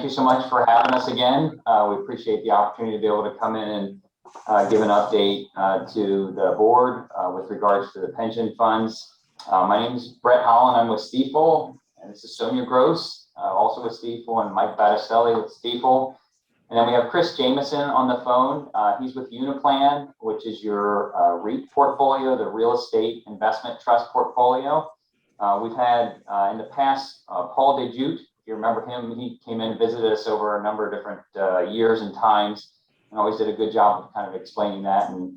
thank you so much for having us again. We appreciate the opportunity to be able to come in and give an update to the board with regards to the pension funds. My name is Brett Holland. I'm with Stifel, and this is Sonia Gross, also with Stifel, and Mike Battistelli with Stifel. And then we have Chris Jamison on the phone. He's with Uniplan, which is your REIT portfolio, the real estate investment trust portfolio. We've had in the past Paul DeJute. If you remember him, he came in and visited us over a number of different years and times, and always did a good job of kind of explaining that. And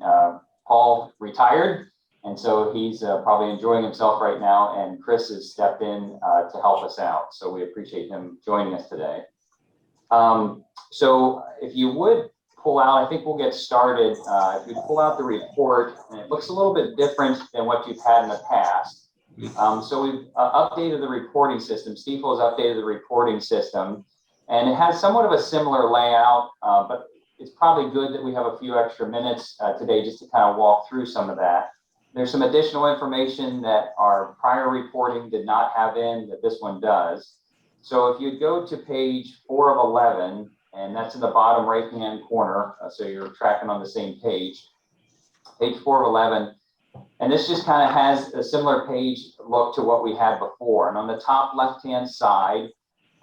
Paul retired, and so he's probably enjoying himself right now, and Chris has stepped in to help us out. So we appreciate him joining us today. So if you would pull out, I think we'll get started. If you pull out the report, and it looks a little bit different than what you've had in the past. So we've updated the reporting system. Stifel has updated the reporting system, and it has somewhat of a similar layout, but it's probably good that we have a few extra minutes today just to kind of walk through some of that. There's some additional information that our prior reporting did not have in that this one does. So if you go to page 4 of 11, and that's in the bottom right-hand corner, so you're tracking on the same page, page 4 of 11, and this just kind of has a similar page look to what we had before. And on the top left-hand side,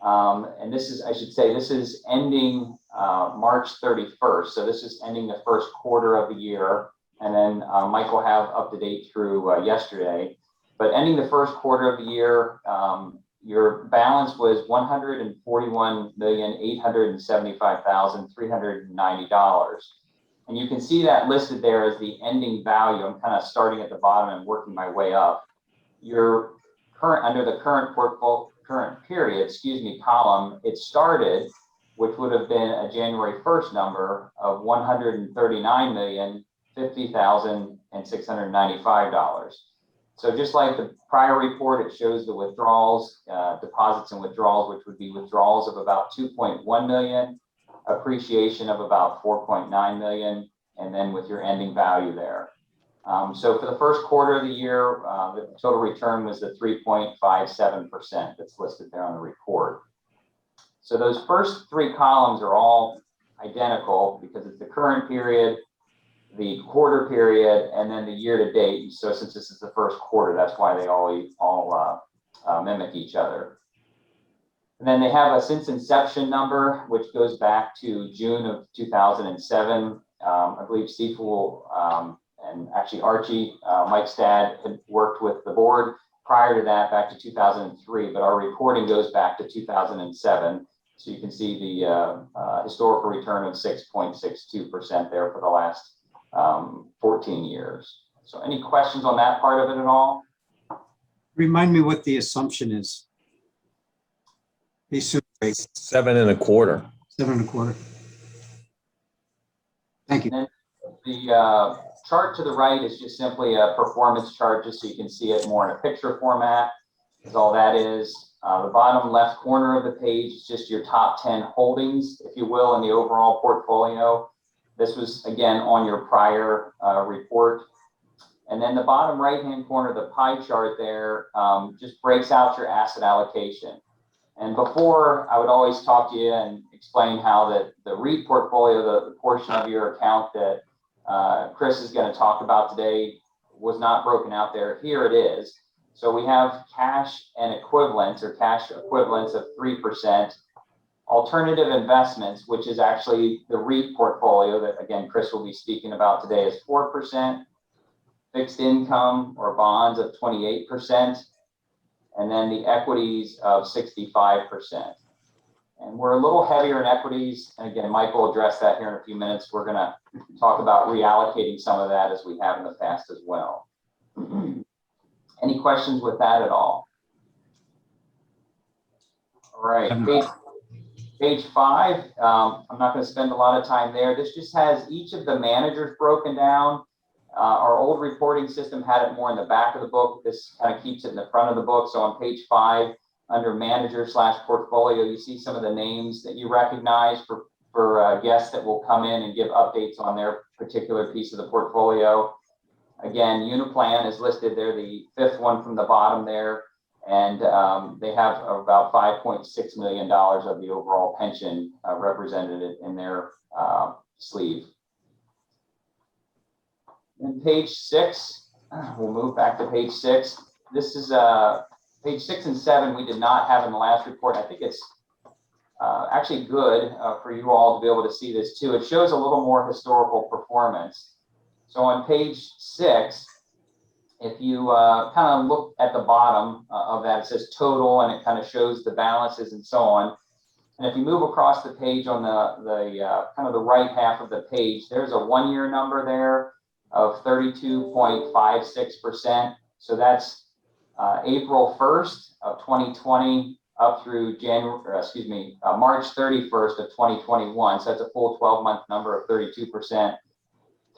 and this is, I should say, this is ending March 31st. So this is ending the first quarter of the year. And then Mike will have up to date through yesterday. But ending the first quarter of the year, your balance was $141,875,390. And you can see that listed there as the ending value. I'm kind of starting at the bottom and working my way up. Your current, under the current period, column, it started, which would have been a January 1st number of $139,050,695. So just like the prior report, it shows the withdrawals, deposits and withdrawals, which would be withdrawals of about 2.1 million, appreciation of about 4.9 million, and then with your ending value there. So for the first quarter of the year, the total return was the 3.57% that's listed there on the report. So those first three columns are all identical because it's the current period, the quarter period, and then the year to date. So since this is the first quarter, that's why they all mimic each other. And then they have a since inception number, which goes back to June of 2007. I believe Stifel and actually Archie, Mike's dad, had worked with the board prior to that, back to 2003, but our reporting goes back to 2007. So you can see the historical return of 6.62% there for the last 14 years. So any questions on that part of it at all? Remind me what the assumption is. The 7.25. 7.25. Thank you. And the chart to the right is just simply a performance chart, just so you can see it more in a picture format, is all that is. The bottom left corner of the page is just your top 10 holdings, if you will, in the overall portfolio. This was, again, on your prior report. And then the bottom right-hand corner, the pie chart there, just breaks out your asset allocation. And before, I would always talk to you and explain how the REIT portfolio, the portion of your account that Chris is going to talk about today, was not broken out there. Here it is. So we have cash and equivalents, or cash equivalents of 3%. Alternative investments, which is actually the REIT portfolio that, again, Chris will be speaking about today, is 4%. Fixed income or bonds of 28%. And then the equities of 65%. And we're a little heavier in equities. And again, Mike will address that here in a few minutes. We're going to talk about reallocating some of that as we have in the past as well. Any questions with that at all? All right, page 5. I'm not going to spend a lot of time there. This just has each of the managers broken down. Our old reporting system had it more in the back of the book. This kind of keeps it in the front of the book. So on page 5, under manager/portfolio, you see some of the names that you recognize for guests that will come in and give updates on their particular piece of the portfolio. Again, Uniplan is listed there, the fifth one from the bottom there. And they have about $5.6 million of the overall pension represented in their sleeve. And page 6, we'll move back to page 6. This is page 6 and 7 we did not have in the last report. I think it's actually good for you all to be able to see this too. It shows a little more historical performance. So on page 6, if you kind of look at the bottom of that, it says total, and it kind of shows the balances and so on. And if you move across the page on the kind of the right half of the page, there's a 1-year number there of 32.56%. So that's April 1st of 2020 up through March 31st of 2021. So that's a full 12-month number of 32%,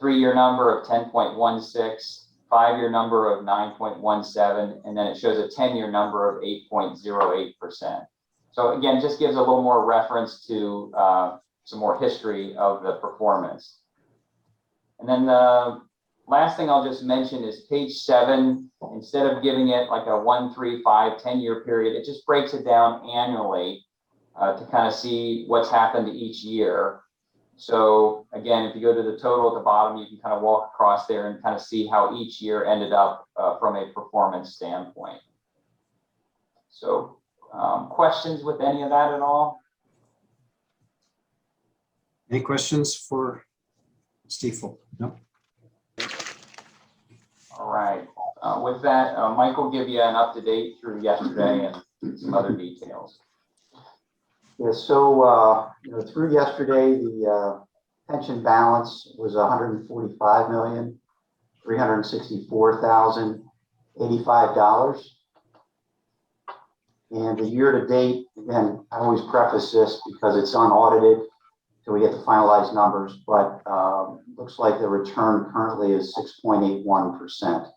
3-year number of 10.16, 5-year number of 9.17, and then it shows a 10-year number of 8.08%. So again, just gives a little more reference to some more history of the performance. And then the last thing I'll just mention is page 7. Instead of giving it like a 1, 3, 5, 10-year period, it just breaks it down annually to kind of see what's happened each year. So again, if you go to the total at the bottom, you can kind of walk across there and kind of see how each year ended up from a performance standpoint. So questions with any of that at all? Any questions for Stifel? No. All right. With that, Mike will give you an up-to-date through yesterday and some other details. Yeah, so through yesterday, the pension balance was $145,364,085. And the year to date, again, I always preface this because it's unaudited till we get the finalized numbers, but looks like the return currently is 6.81%.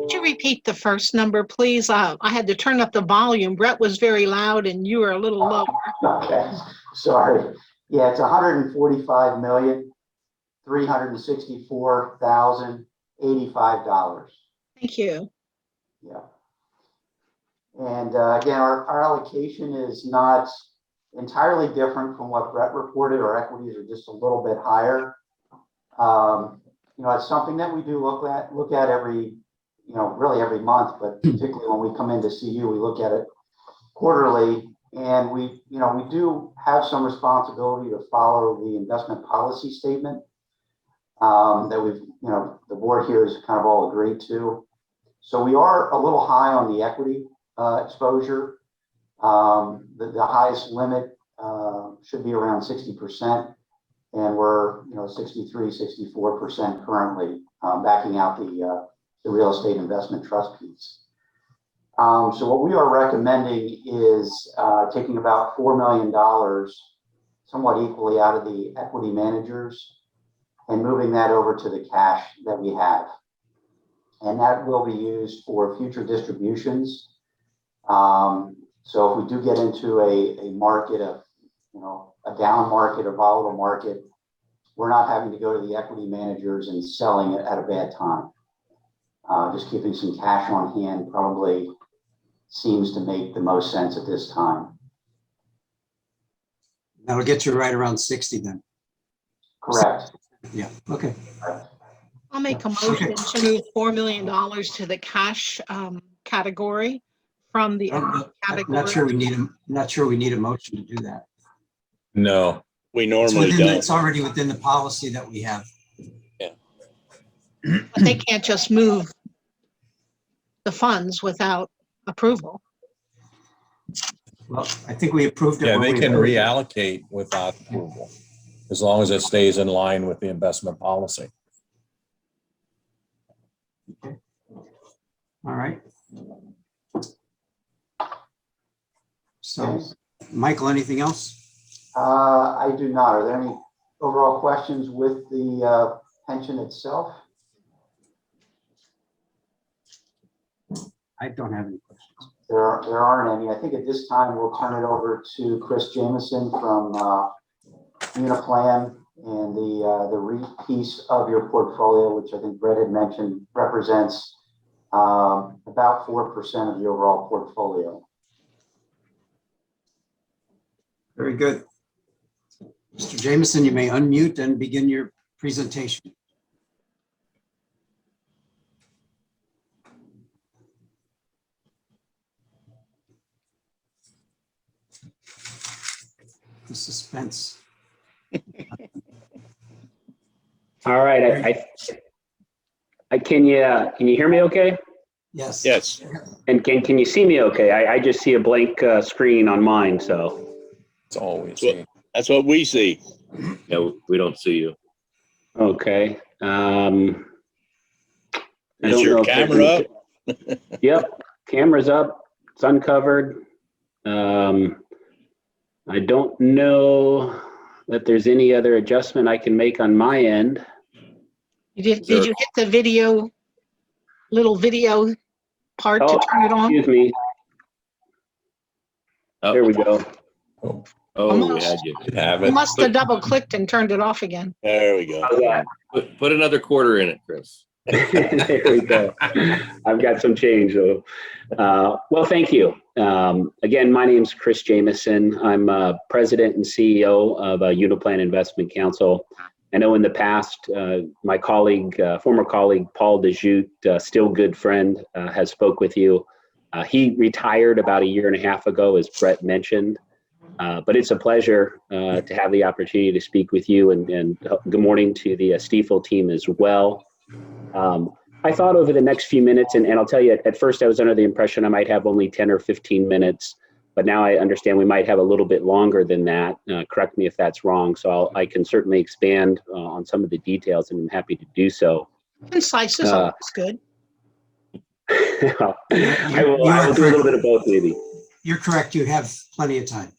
Could you repeat the first number, please? I had to turn up the volume. Brett was very loud and you were a little lower. Okay, sorry. Yeah, it's $145,364,085. Thank you. Yeah. And again, our allocation is not entirely different from what Brett reported. Our equities are just a little bit higher. It's something that we do look at every, really every month, but particularly when we come in to see you, we look at it quarterly. And we do have some responsibility to follow the investment policy statement that we've, the board here has kind of all agreed to. So we are a little high on the equity exposure. The highest limit should be around 60%, and we're 63, 64% currently, backing out the real estate investment trust piece. So what we are recommending is taking about $4 million, somewhat equally out of the equity managers, and moving that over to the cash that we have. And that will be used for future distributions. So if we do get into a market of, a down market, a volatile market, we're not having to go to the equity managers and selling it at a bad time. Just keeping some cash on hand probably seems to make the most sense at this time. That'll get you right around 60 then. Correct. Yeah, okay. I'll make a motion to move $4 million to the cash category from the equity I'm category. not sure we need a motion to do that. No, We normally don't. It's already within the policy that we have. But they can't just move the funds without approval. Well, I think we approved it. yeah, when they we can approved it. reallocate without approval, as long as it stays in line with the investment policy. Okay. All right. So, Michael, anything else? I do not. Are there any overall questions with the pension itself? I don't have any questions. There aren't any. I think at this time we'll turn it over to Chris Jamison from Uniplan, and the REIT piece of your portfolio, which I think Brett had mentioned, represents about 4% of the overall portfolio. Very good. Mr. Jamison, you may unmute and begin your presentation. The suspense. All right, I can you hear me okay? Yes. Yes. And can you see me okay? I just see a blank screen on mine, so. It's always see. That's what we see. No, we don't see you. Okay. I Is don't know your if they camera up? can- Yep, camera's up, it's uncovered. I don't know that there's any other adjustment I can make on my end. Did you hit the video, little video part to Oh, turn it on? excuse me, there we go. Oh, we had you. You have You it. must have double clicked and turned it off again. There we go. How's that? Put another quarter in it, Chris. There we go. I've got some change though. Well, thank you. Again, my name's Chris Jamison. I'm president and CEO of Uniplan Investment Council. I know in the past, my colleague, former colleague, Paul DeJute, still good friend, has spoke with you. He retired about 1.5 years ago, as Brett mentioned. But it's a pleasure to have the opportunity to speak with you, and good morning to the Stifel team as well. I thought over the next few minutes, and I'll tell you, at first I was under the impression I might have only 10 or 15 minutes, but now I understand we might have a little bit longer than that. Correct me if that's wrong. So I can certainly expand on some of the details, and I'm happy to do so. Concise is always good. I will do a little bit of both, maybe. You're correct. You have plenty of time.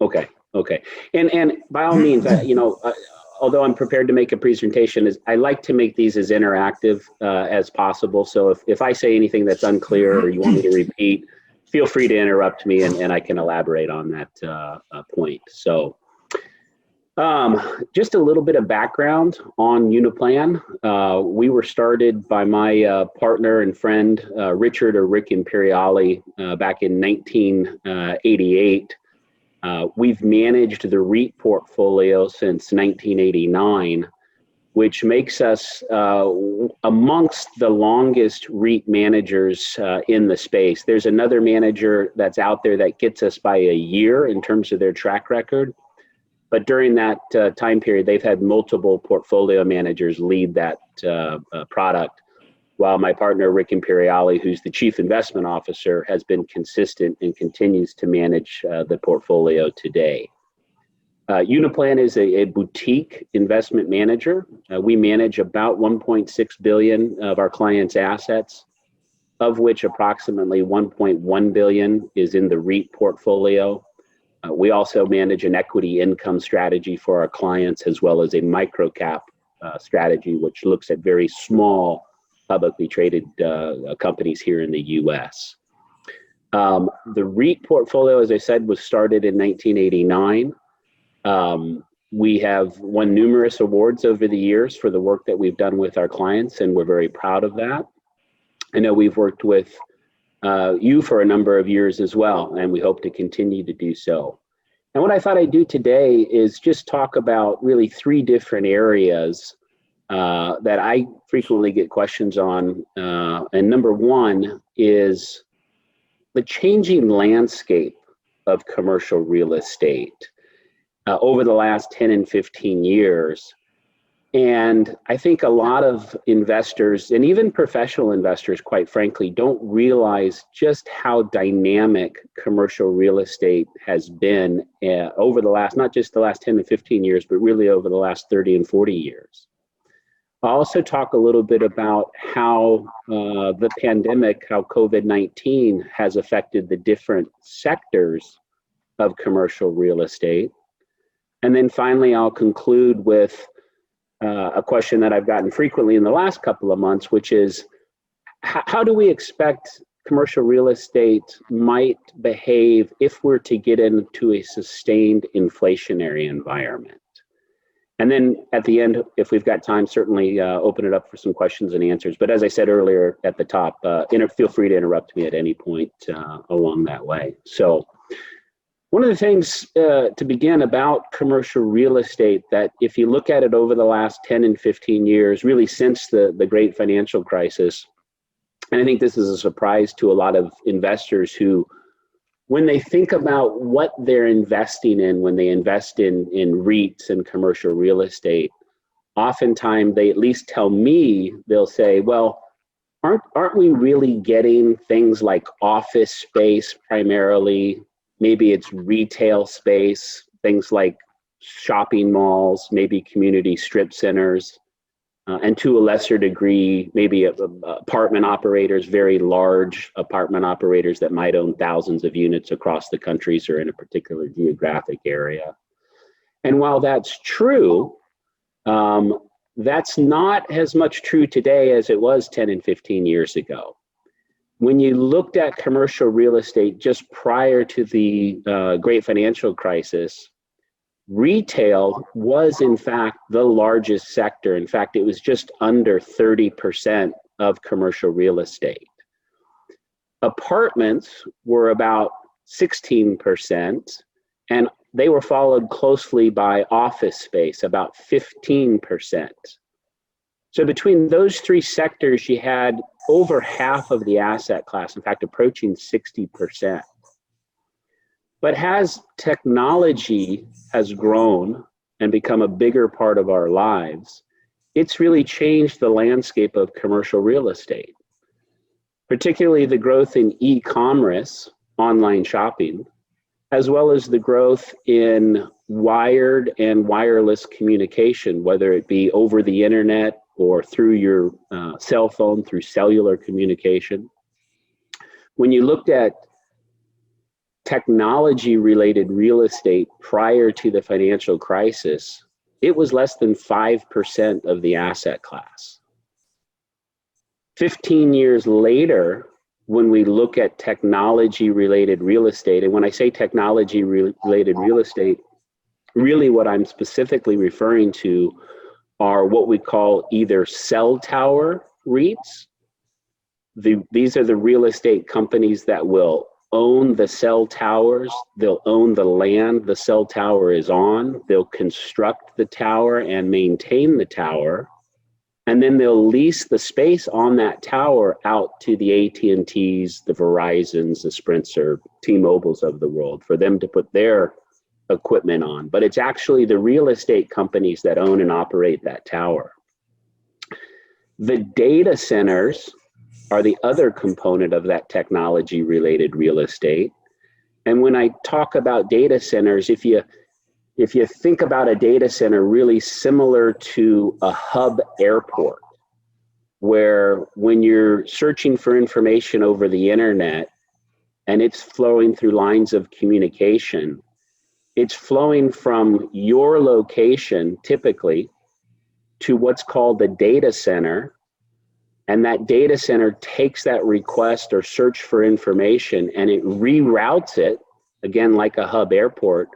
Okay. And by all means, although I'm prepared to make a presentation, I like to make these as interactive as possible. So if I say anything that's unclear or you want me to repeat, feel free to interrupt me and I can elaborate on that point. So just a little bit of background on Uniplan. We were started by my partner and friend, Richard or Rick Imperiali, back in 1988. We've managed the REIT portfolio since 1989, which makes us amongst the longest REIT managers in the space. There's another manager that's out there that gets us by a year in terms of their track record. But during that time period, they've had multiple portfolio managers lead that product, while my partner, Rick Imperiali, who's the chief investment officer, has been consistent and continues to manage the portfolio today. Uniplan is a boutique investment manager. We manage about 1.6 billion of our clients' assets, of which approximately 1.1 billion is in the REIT portfolio. We also manage an equity income strategy for our clients, as well as a microcap strategy, which looks at very small publicly traded companies here in the US. The REIT portfolio, as I said, was started in 1989. We have won numerous awards over the years for the work that we've done with our clients, and we're very proud of that. I know we've worked with you for a number of years as well, and we hope to continue to do so. And what I thought I'd do today is just talk about really 3 different areas that I frequently get questions on. And number 1 is the changing landscape of commercial real estate over the last 10 and 15 years. And I think a lot of investors, and even professional investors, quite frankly, don't realize just how dynamic commercial real estate has been over the last, not just the last 10 to 15 years, but really over the last 30 and 40 years. I'll also talk a little bit about how the pandemic, how COVID-19 has affected the different sectors of commercial real estate. And then finally, I'll conclude with a question that I've gotten frequently in the last couple of months, which is how do we expect commercial real estate might behave if we're to get into a sustained inflationary environment? And then at the end, if we've got time, certainly open it up for some questions and answers. But as I said earlier at the top, feel free to interrupt me at any point along that way. So one of the things to begin about commercial real estate, that if you look at it over the last 10 and 15 years, really since the great financial crisis, and I think this is a surprise to a lot of investors who, when they think about what they're investing in, when they invest in REITs and commercial real estate, oftentimes they at least tell me, they'll say, well, aren't we really getting things like office space primarily? Maybe it's retail space, things like shopping malls, maybe community strip centers, and to a lesser degree, maybe apartment operators, very large apartment operators that might own thousands of units across the countries or in a particular geographic area. And while that's true, that's not as much true today as it was 10 and 15 years ago. When you looked at commercial real estate just prior to the great financial crisis, retail was in fact the largest sector. In fact, it was just under 30% of commercial real estate. Apartments were about 16%, and they were followed closely by office space, about 15%. So between those three sectors, you had over half of the asset class, in fact, approaching 60%. But as technology has grown and become a bigger part of our lives, it's really changed the landscape of commercial real estate, particularly the growth in e-commerce, online shopping, as well as the growth in wired and wireless communication, whether it be over the internet or through your cell phone, through cellular communication. When you looked at technology-related real estate prior to the financial crisis, it was less than 5% of the asset class. 15 years later, when we look at technology-related real estate, and when I say technology-related real estate, really what I'm specifically referring to are what we call either cell tower REITs. These are the real estate companies that will own the cell towers, they'll own the land the cell tower is on, they'll construct the tower and maintain the tower, and then they'll lease the space on that tower out to the AT&Ts, the Verizons, the Sprints, or T-Mobiles of the world for them to put their equipment on. But it's actually the real estate companies that own and operate that tower. The data centers are the other component of that technology-related real estate. And when I talk about data centers, if you think about a data center really similar to a hub airport, where when you're searching for information over the internet and it's flowing through lines of communication, it's flowing from your location typically to what's called the data center. And that data center takes that request or search for information and it reroutes it, again, like a hub airport,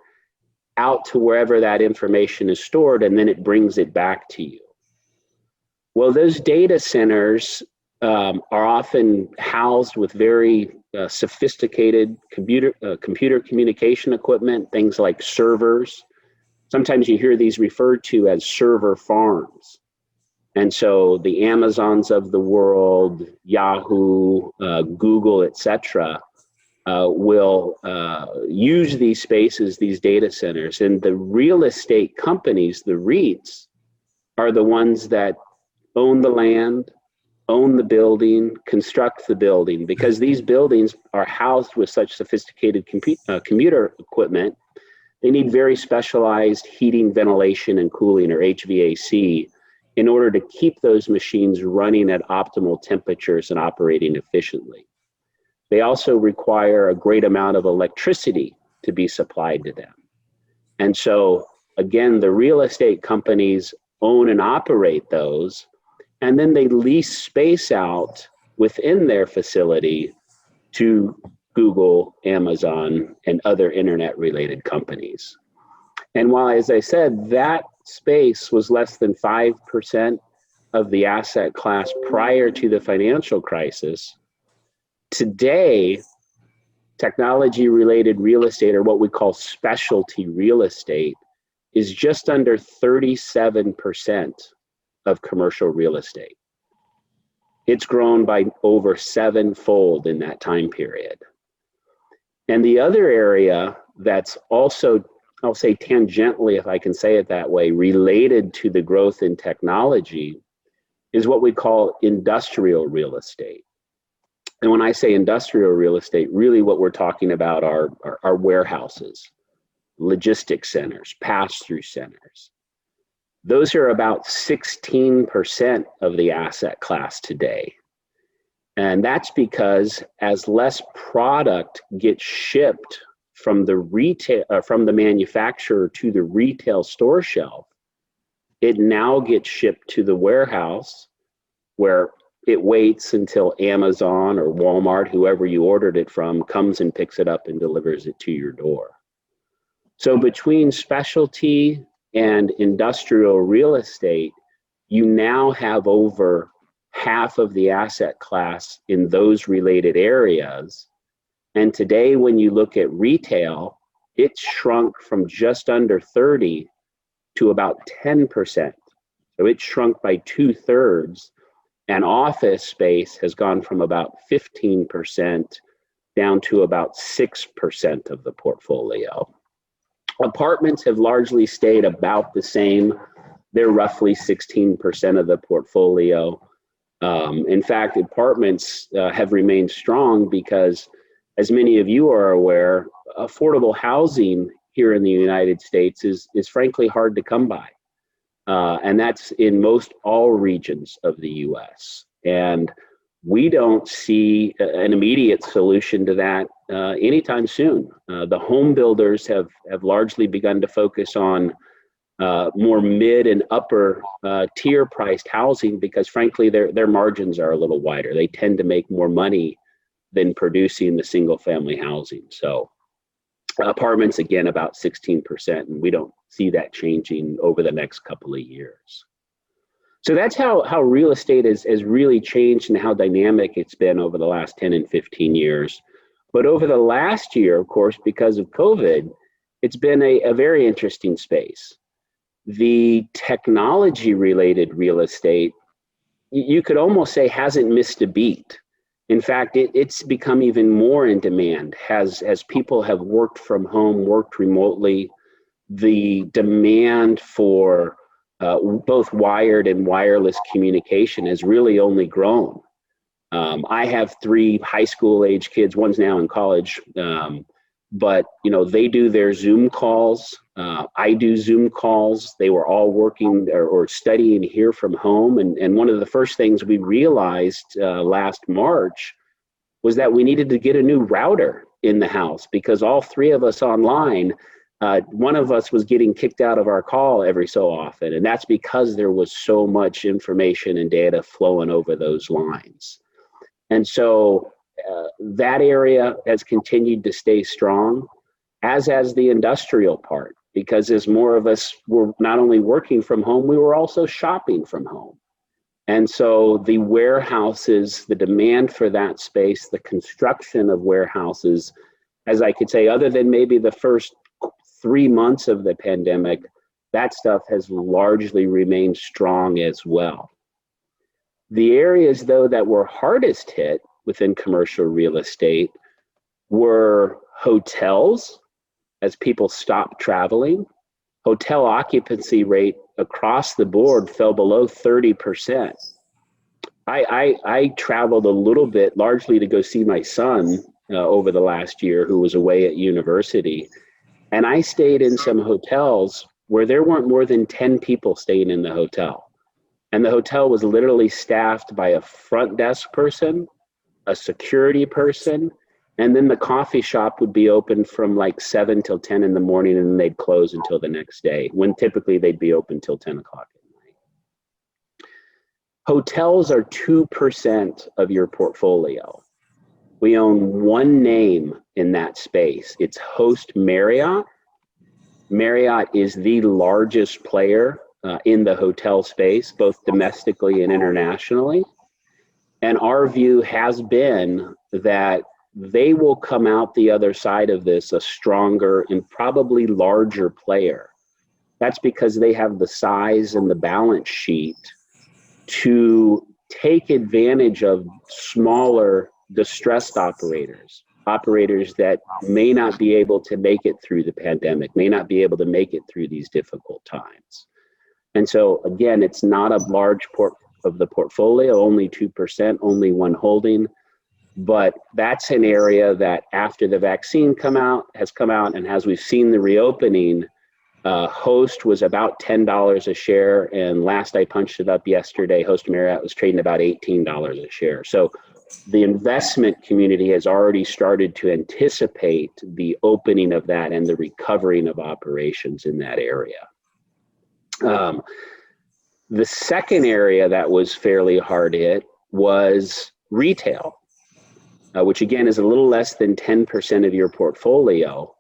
out to wherever that information is stored, and then it brings it back to you. Well, those data centers are often housed with very sophisticated computer communication equipment, things like servers. Sometimes you hear these referred to as server farms. And so the Amazons of the world, Yahoo, Google, etc., will use these spaces, these data centers. And the real estate companies, the REITs, are the ones that own the land, own the building, construct the building, because these buildings are housed with such sophisticated computer equipment. They need very specialized heating, ventilation, and cooling, or HVAC, in order to keep those machines running at optimal temperatures and operating efficiently. They also require a great amount of electricity to be supplied to them. And so, again, the real estate companies own and operate those, and then they lease space out within their facility to Google, Amazon, and other internet-related companies. And while, as I said, that space was less than 5% of the asset class prior to the financial crisis. Today, technology-related real estate, or what we call specialty real estate, is just under 37% of commercial real estate. It's grown by over sevenfold in that time period. And the other area that's also, I'll say tangentially, if I can say it that way, related to the growth in technology is what we call industrial real estate. And when I say industrial real estate, really what we're talking about are warehouses, logistics centers, pass-through centers. Those are about 16% of the asset class today. And that's because as less product gets shipped from the manufacturer to the retail store shelf, it now gets shipped to the warehouse where it waits until Amazon or Walmart, whoever you ordered it from, comes and picks it up and delivers it to your door. So between specialty and industrial real estate, you now have over half of the asset class in those related areas. And today, when you look at retail, it's shrunk from just under 30 to about 10%. So it's shrunk by 2/3. And office space has gone from about 15% down to about 6% of the portfolio. Apartments have largely stayed about the same. They're roughly 16% of the portfolio. In fact, apartments have remained strong because, as many of you are aware, affordable housing here in the United States is frankly hard to come by. And that's in most all regions of the US. And we don't see an immediate solution to that anytime soon. The home builders have largely begun to focus on more mid and upper tier priced housing because frankly, their margins are a little wider. They tend to make more money than producing the single family housing. So apartments, again, about 16%, and we don't see that changing over the next couple of years. So that's how real estate has really changed and how dynamic it's been over the last 10 and 15 years. But over the last year, of course, because of COVID, it's been a very interesting space. The technology-related real estate, you could almost say hasn't missed a beat. In fact, it's become even more in demand as people have worked from home, worked remotely. The demand for both wired and wireless communication has really only grown. I have 3 high school age kids. One's now in college, but they do their Zoom calls. I do Zoom calls. They were all working or studying here from home. And one of the first things we realized last March was that we needed to get a new router in the house because all 3 of us online, one of us was getting kicked out of our call every so often. And that's because there was so much information and data flowing over those lines. And so that area has continued to stay strong, as has the industrial part, because as more of us were not only working from home, we were also shopping from home. And so the warehouses, the demand for that space, the construction of warehouses, as I could say, other than maybe the first 3 months of the pandemic, that stuff has largely remained strong as well. The areas, though, that were hardest hit within commercial real estate were hotels, as people stopped traveling. Hotel occupancy rate across the board fell below 30%. I traveled a little bit, largely to go see my son over the last year, who was away at university. And I stayed in some hotels where there weren't more than 10 people staying in the hotel. And the hotel was literally staffed by a front desk person, a security person, and then the coffee shop would be open from like 7 till 10 in the morning, and then they'd close until the next day, when typically they'd be open till 10 o'clock at night. Hotels are 2% of your portfolio. We own one name in that space. It's Host Marriott. Marriott is the largest player in the hotel space, both domestically and internationally. And our view has been that they will come out the other side of this a stronger and probably larger player. That's because they have the size and the balance sheet to take advantage of smaller distressed operators that may not be able to make it through the pandemic, may not be able to make it through these difficult times. And so again, it's not a large part of the portfolio, only 2%, only one holding, but that's an area that after the vaccine has come out, and as we've seen the reopening, Host was about $10 a share, and last I punched it up yesterday, Host Marriott was trading about $18 a share. So the investment community has already started to anticipate the opening of that and the recovering of operations in that area. The second area that was fairly hard hit was retail, which again is a little less than 10% of your portfolio.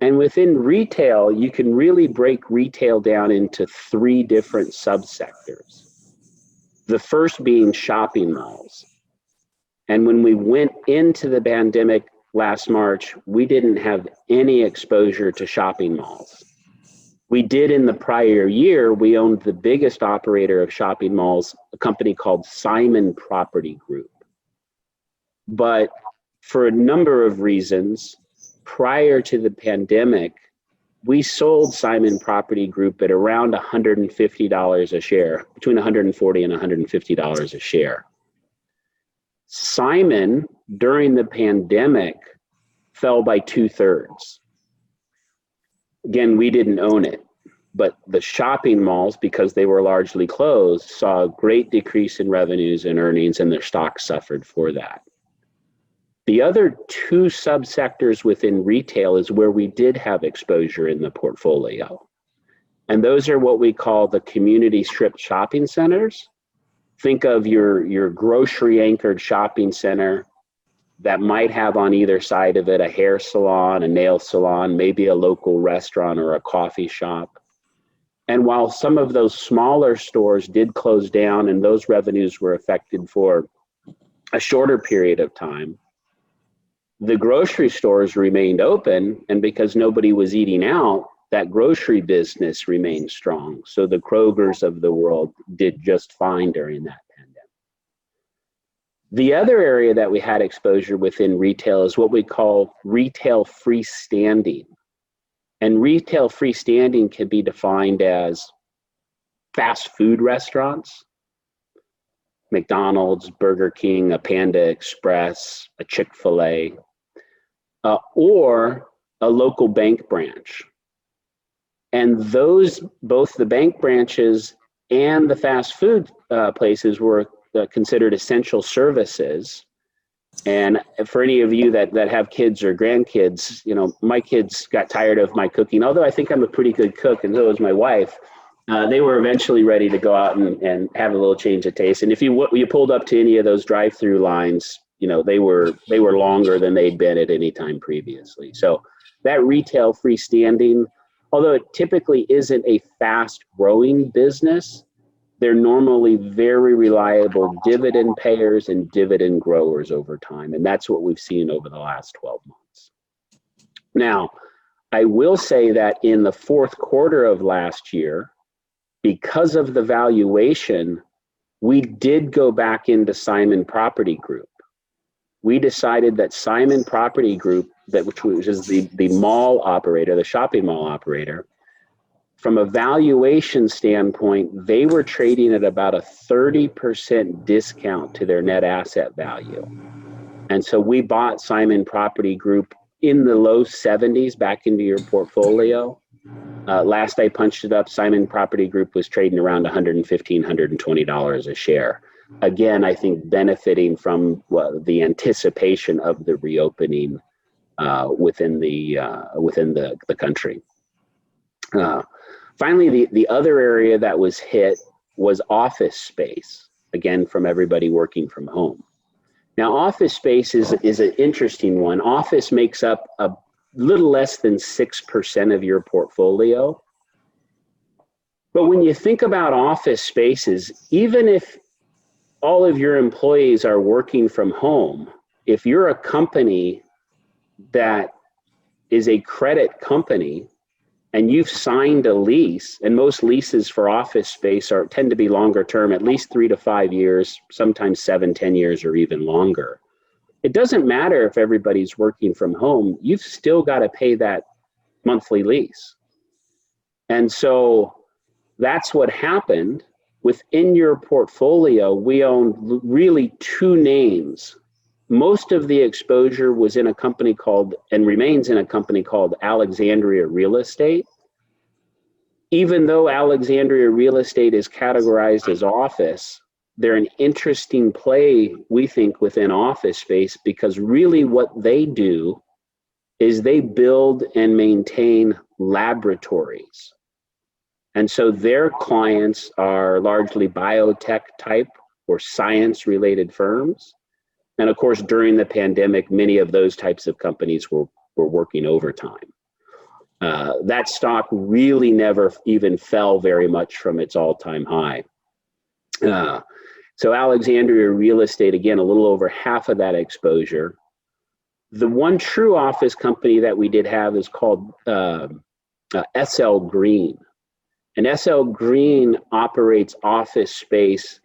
And within retail, you can really break retail down into 3 different subsectors. The first being shopping malls. And when we went into the pandemic last March, we didn't have any exposure to shopping malls. We did in the prior year. We owned the biggest operator of shopping malls, a company called Simon Property Group. But for a number of reasons, prior to the pandemic, we sold Simon Property Group at around $150 a share, between $140 and $150 a share. Simon, during the pandemic, fell by 2/3. Again, we didn't own it, but the shopping malls, because they were largely closed, saw a great decrease in revenues and earnings, and their stocks suffered for that. The other 2 subsectors within retail is where we did have exposure in the portfolio. And those are what we call the community strip shopping centers. Think of your grocery anchored shopping center that might have on either side of it a hair salon, a nail salon, maybe a local restaurant or a coffee shop. And while some of those smaller stores did close down and those revenues were affected for a shorter period of time, the grocery stores remained open, and because nobody was eating out, that grocery business remained strong. So the Krogers of the world did just fine during that pandemic. The other area that we had exposure within retail is what we call retail freestanding. And retail freestanding can be defined as fast food restaurants, McDonald's, Burger King, a Panda Express, a Chick-fil-A, or a local bank branch. And those, both the bank branches and the fast food places were considered essential services. And for any of you that have kids or grandkids, you know, my kids got tired of my cooking, although I think I'm a pretty good cook, and so was my wife. They were eventually ready to go out and have a little change of taste. And if you pulled up to any of those drive-through lines, you know, they were longer than they'd been at any time previously. So that retail freestanding, although it typically isn't a fast-growing business, they're normally very reliable dividend payers and dividend growers over time. And that's what we've seen over the last 12 months. Now, I will say that in the fourth quarter of last year, because of the valuation, we did go back into Simon Property Group. We decided that Simon Property Group, which is the mall operator, the shopping mall operator, from a valuation standpoint, they were trading at about a 30% discount to their net asset value. And so we bought Simon Property Group in the low 70s back into your portfolio. Last I punched it up, Simon Property Group was trading around $115, $120 a share. Again, I think benefiting from the anticipation of the reopening within the country. Finally, the other area that was hit was office space, again, from everybody working from home. Now, office space is an interesting one. Office makes up little less than 6% of your portfolio. But when you think about office spaces, even if all of your employees are working from home, if you're a company that is a credit company and you've signed a lease, and most leases for office space tend to be longer term, at least 3 to 5 years, sometimes 7, 10 years, or even longer. It doesn't matter if everybody's working from home, you've still got to pay that monthly lease. And so that's what happened. Within your portfolio, we own really 2 names. Most of the exposure was in a company called, and remains in a company called Alexandria Real Estate. Even though Alexandria Real Estate is categorized as office, they're an interesting play, we think, within office space, because really what they do is they build and maintain laboratories. And so their clients are largely biotech type or science related firms. And of course, during the pandemic, many of those types of companies were working overtime. That stock really never even fell very much from its all-time high. So Alexandria Real Estate, again, a little over half of that exposure. The one true office company that we did have is called SL Green. And SL Green operates office space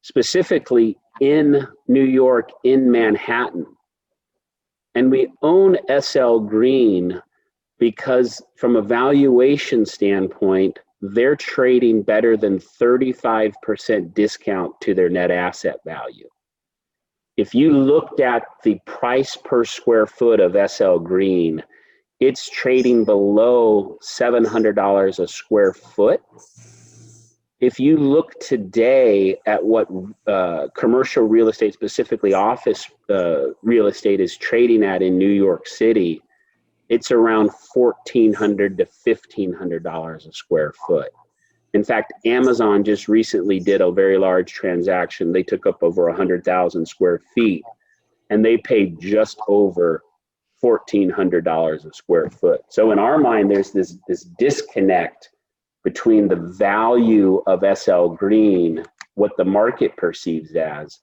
specifically in New York, in Manhattan. And we own SL Green because from a valuation standpoint, they're trading better than 35% discount to their net asset value. If you looked at the price per square foot of SL Green, it's trading below $700 a square foot. If you look today at what commercial real estate, specifically office real estate, is trading at in New York City, it's around $1,400 to $1,500 a square foot. In fact, Amazon just recently did a very large transaction. They took up over 100,000 square feet, and they paid just over $1,400 a square foot. So in our mind, there's this disconnect between the value of SL Green, what the market perceives as,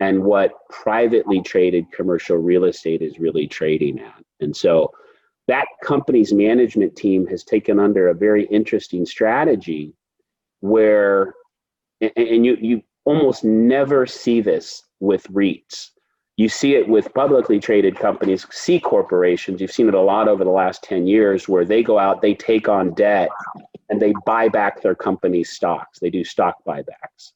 and what privately traded commercial real estate is really trading at. And so that company's management team has taken under a very interesting strategy where, and you almost never see this with REITs. You see it with publicly traded companies, C corporations. You've seen it a lot over the last 10 years where they go out, they take on debt, and they buy back their company's stocks. They do stock buybacks.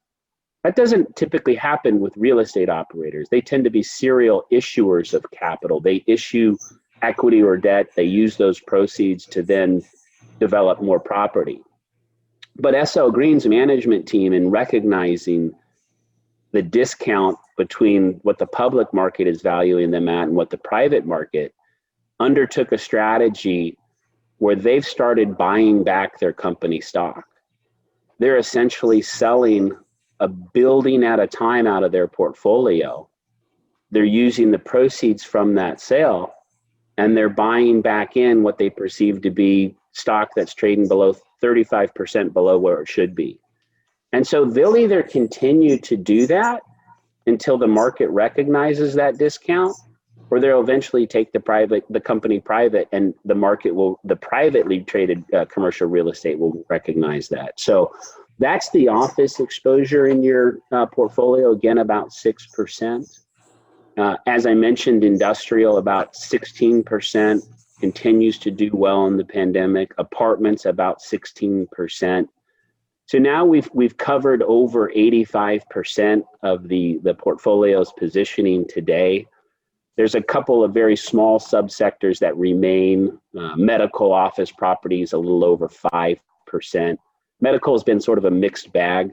That doesn't typically happen with real estate operators. They tend to be serial issuers of capital. They issue equity or debt. They use those proceeds to then develop more property. But SL Green's management team, in recognizing the discount between what the public market is valuing them at and what the private market, undertook a strategy where they've started buying back their company stock. They're essentially selling a building at a time out of their portfolio. They're using the proceeds from that sale, and they're buying back in what they perceive to be stock that's trading below 35% below where it should be. And so they'll either continue to do that until the market recognizes that discount, or they'll eventually take the company private, and the privately traded commercial real estate will recognize that. So that's the office exposure in your portfolio, again, about 6%. As I mentioned, industrial, about 16%, continues to do well in the pandemic. Apartments, about 16%. So now we've covered over 85% of the portfolio's positioning today. There's a couple of very small subsectors that remain. Medical office properties, a little over 5%. Medical has been sort of a mixed bag.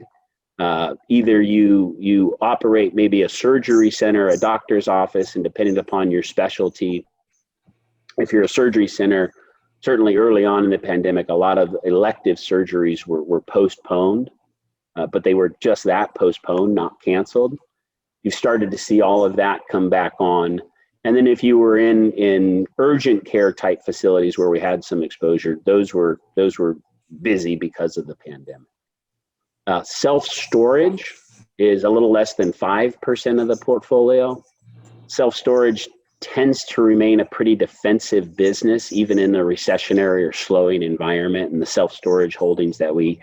Either you operate maybe a surgery center, a doctor's office, and depending upon your specialty, if you're a surgery center, certainly early on in the pandemic, a lot of elective surgeries were postponed, but they were just that, postponed, not canceled. You started to see all of that come back on. And then if you were in urgent care type facilities where we had some exposure, those were busy because of the pandemic. Self-storage is a little less than 5% of the portfolio. Self-storage tends to remain a pretty defensive business, even in a recessionary or slowing environment. And the self-storage holdings that we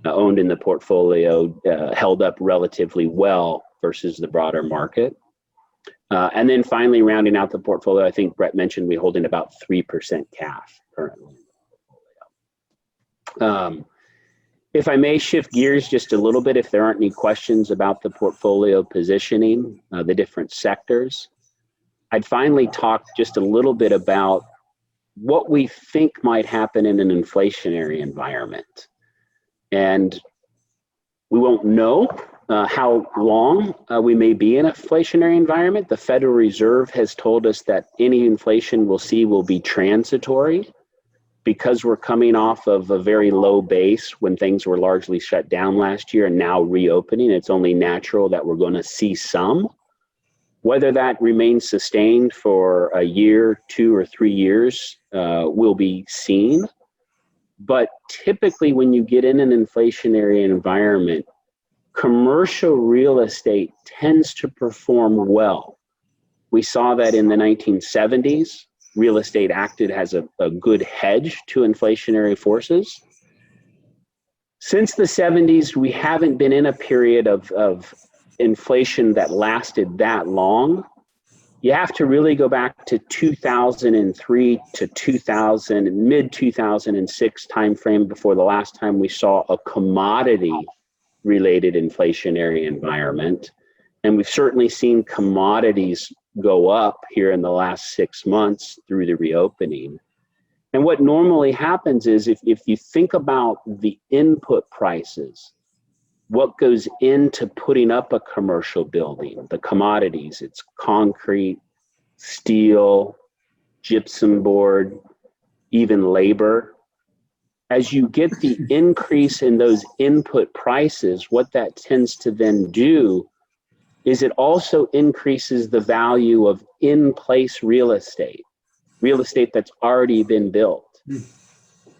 owned in the portfolio held up relatively well versus the broader market. And then finally, rounding out the portfolio, I think Brett mentioned we hold in about 3% cash currently. If I may shift gears just a little bit, if there aren't any questions about the portfolio positioning, the different sectors, I'd finally talk just a little bit about what we think might happen in an inflationary environment. And we won't know how long we may be in an inflationary environment. The Federal Reserve has told us that any inflation we'll see will be transitory because we're coming off of a very low base when things were largely shut down last year and now reopening. It's only natural that we're going to see some. Whether that remains sustained for a year, 2 or 3 years will be seen. But typically when you get in an inflationary environment, commercial real estate tends to perform well. We saw that in the 1970s. Real estate acted as a good hedge to inflationary forces. Since the 70s, we haven't been in a period of inflation that lasted that long. You have to really go back to 2003 to mid-2006 timeframe before the last time we saw a commodity-related inflationary environment. And we've certainly seen commodities go up here in the last 6 months through the reopening. And what normally happens is if you think about the input prices, what goes into putting up a commercial building, the commodities, it's concrete, steel, gypsum board, even labor. As you get the increase in those input prices, what that tends to then do is it also increases the value of in-place real estate that's already been built.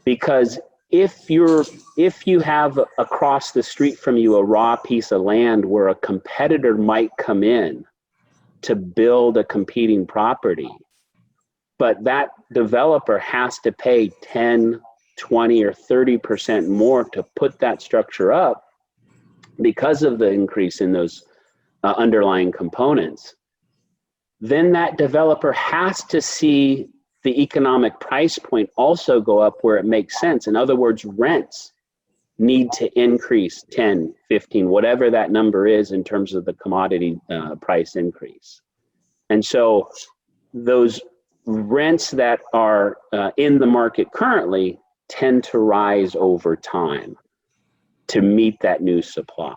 Because if you have across the street from you a raw piece of land where a competitor might come in to build a competing property, but that developer has to pay 10, 20, or 30% more to put that structure up because of the increase in those underlying components, then that developer has to see the economic price point also go up where it makes sense. In other words, rents need to increase 10, 15, whatever that number is in terms of the commodity price increase. And so those rents that are in the market currently tend to rise over time to meet that new supply.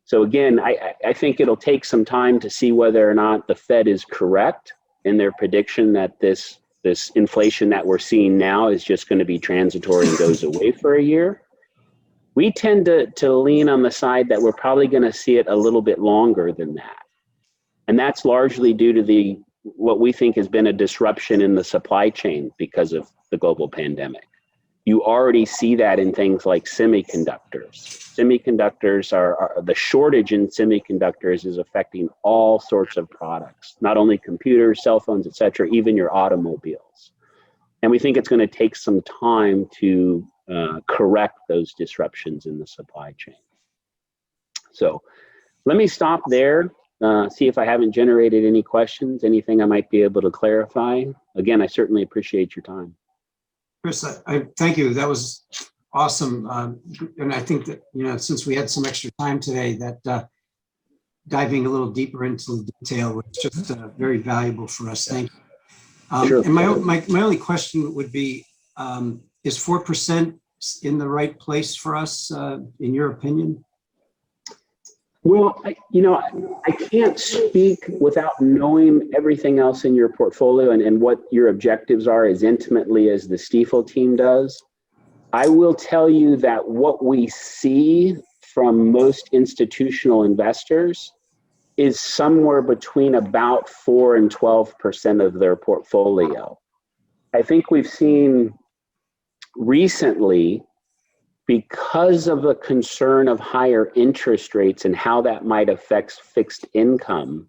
So again, I think it'll take some time to see whether or not the Fed is correct in their prediction that this inflation that we're seeing now is just going to be transitory and goes away for a year. We tend to lean on the side that we're probably going to see it a little bit longer than that. And that's largely due to what we think has been a disruption in the supply chain because of the global pandemic. You already see that in things like semiconductors. Semiconductors are the shortage in semiconductors is affecting all sorts of products, not only computers, cell phones, et cetera, even your automobiles. And we think it's going to take some time to correct those disruptions in the supply chain. So let me stop there, see if I haven't generated any questions, anything I might be able to clarify. Again, I certainly appreciate your time. Chris, I thank you. That was awesome. And I think that, since we had some extra time today, that diving a little deeper into the detail was just very valuable for us. Thank you. Sure. And my only question would be, is 4% in the right place for us, in your opinion? Well, I can't speak without knowing everything else in your portfolio and what your objectives are as intimately as the Stifel team does. I will tell you that what we see from most institutional investors is somewhere between about 4 and 12% of their portfolio. I think we've seen recently, because of the concern of higher interest rates and how that might affect fixed income,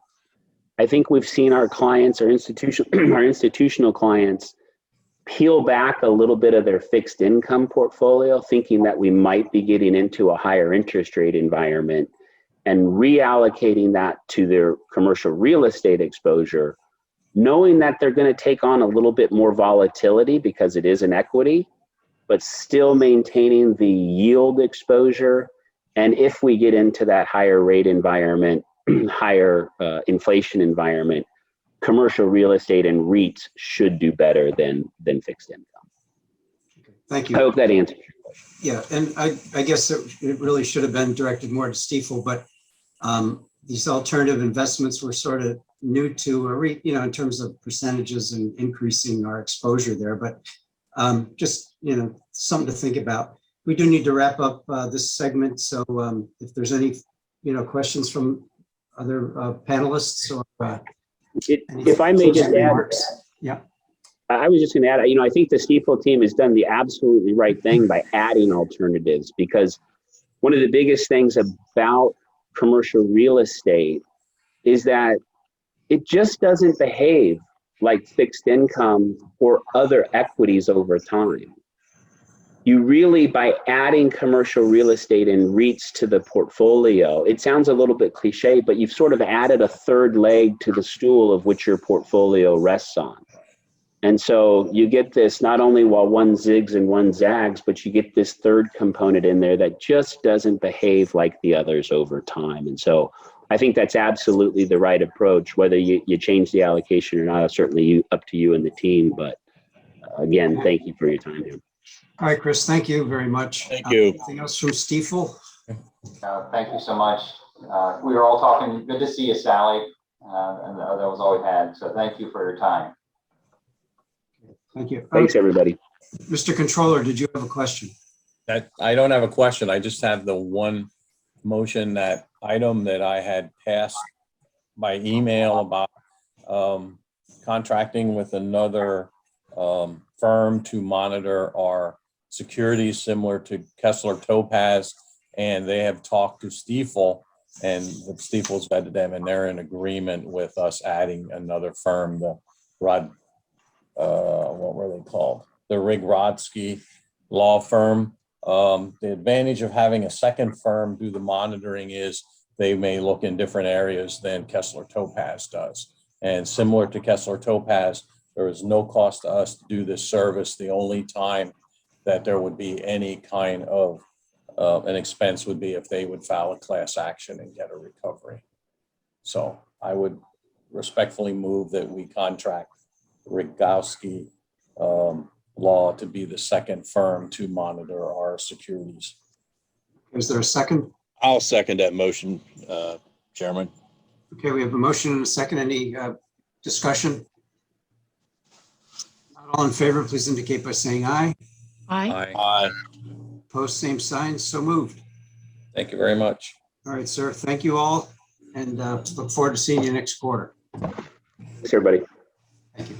I think we've seen our clients, our institutional clients, peel back a little bit of their fixed income portfolio, thinking that we might be getting into a higher interest rate environment, and reallocating that to their commercial real estate exposure, knowing that they're going to take on a little bit more volatility because it is an equity, but still maintaining the yield exposure. And if we get into that higher rate environment, higher inflation environment, commercial real estate and REITs should do better than fixed income. Thank I you. hope that answers your question. Yeah, and I guess it really should have been directed more to Stifel, but these alternative investments were sort of new to, in terms of percentages and increasing our exposure there. But just, something to think about. We do need to wrap up this segment. So if there's any, questions from other panelists or If I may just add, yeah. I was just going to add, I think the Stifel team has done the absolutely right thing by adding alternatives, because one of the biggest things about commercial real estate is that it just doesn't behave like fixed income or other equities over time. You really, by adding commercial real estate and REITs to the portfolio, it sounds a little bit cliche, but you've sort of added a third leg to the stool of which your portfolio rests on. And so you get this, not only while one zigs and one zags, but you get this third component in there that just doesn't behave like the others over time. And so I think that's absolutely the right approach. Whether you change the allocation or not, certainly up to you and the team. But again, thank you for your time here. All right, Chris, thank you very much. Thank you. Anything else from Stifel? Thank you so much. We were all talking. Good to see you, Sally. And that was all we had. So thank you for your time. Thank you. Thanks, everybody. Mr. Controller, did you have a question? I don't have a question. I just have the one motion, that item that I had passed by email about contracting with another firm to monitor our securities similar to Kessler Topaz, and they have talked to Stifel, and Stifel's vetted them, and they're in agreement with us adding another firm, the what were they called? The Rigrodsky law firm. The advantage of having a second firm do the monitoring is they may look in different areas than Kessler Topaz does. And similar to Kessler Topaz, there is no cost to us to do this service. The only time that there would be any kind of an expense would be if they would file a class action and get a recovery. So I would respectfully move that we contract Rigrodsky Law to be the second firm to monitor our securities. Is there a second? I'll second that motion, Chairman. Okay, we have a motion and a second. Any discussion? Not all in favor, please indicate by saying aye. Aye. Aye. Opposed, same sign. So moved. Thank you very much. All right, sir. Thank you all, and look forward to seeing you next quarter. Thanks, everybody. Thank you.